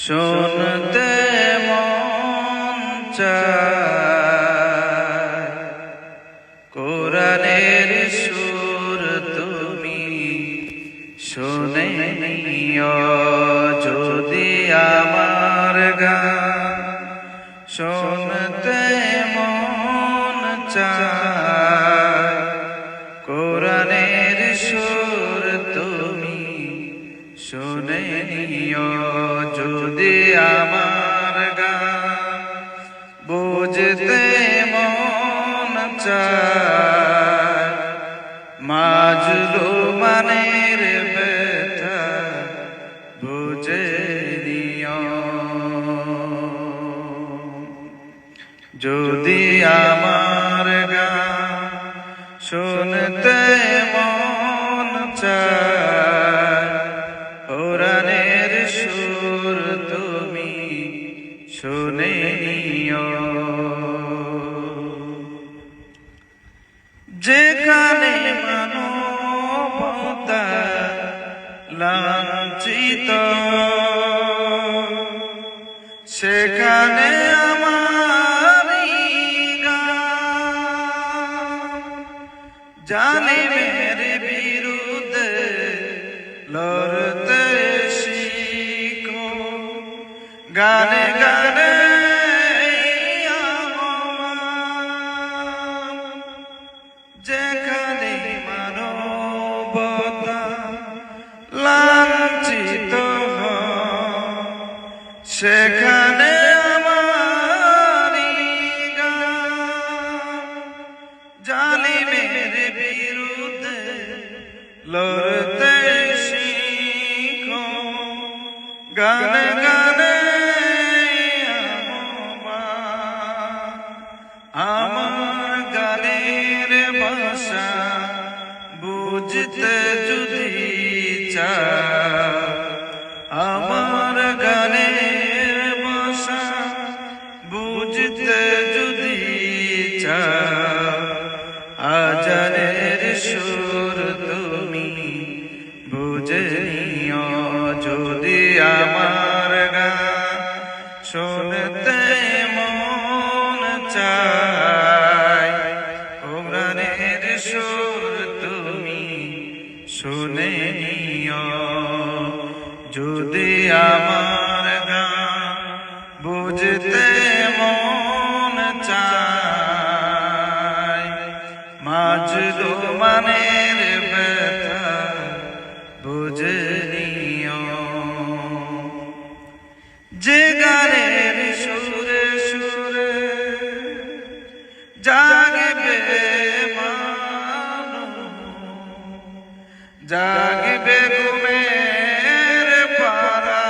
শুনতে মন চায় কোরআনের সুর তুমি শুনে নিও যদি আমার গান শুনতে মন চায় কোরআনের সুর তুমি শুনে নিও যদি আমার গান বুঝতে মন চায় মাজলুমানের ব্যথা বুঝে নিও যদি আমার গান শুনতে মন চায় কোরআনের সুর তুমি শুনে নিও যেখানে মানবতা লাঞ্ছিত সেখানে আমারই গান জালিমের বিরুদ্ধে লড়তে শিখো গানে গানে যেখানে মানবতা লাঞ্ছিত সেখানে আমারই গান জালিমের বিরুদ্ধে লড়তে শিখো গানে গানে আমার গানের ভাষা বুঝতে যদি চাও আমার গানের ভাষা বুঝতে যদি চাও আজানের সুর তুমি বুঝে নিও যদি আমার গান শুনতে মন চায় কোরআনের সুর তুমি শুনে নিও যদি আমার গান বুঝতে মন চায় মাজলুমানের ব্যথা বুঝে নিও যে গানের সুরে সুরে জাগবে জাগবে ঘুমের পারা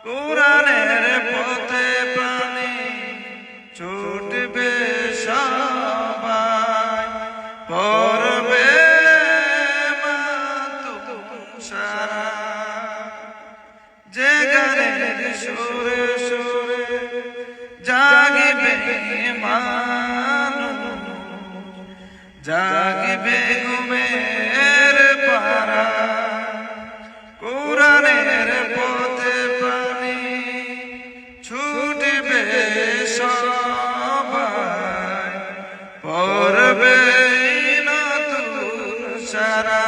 কোরআনের পথে প্রাণে ছুটবে সবাই পড়বে সারা যে গানের সুরে সুরে জাগবে জাগবে ঘুমের পারা কোরআনের পথে প্রাণে ছুটবে সবাই পড়বে নতুন সারা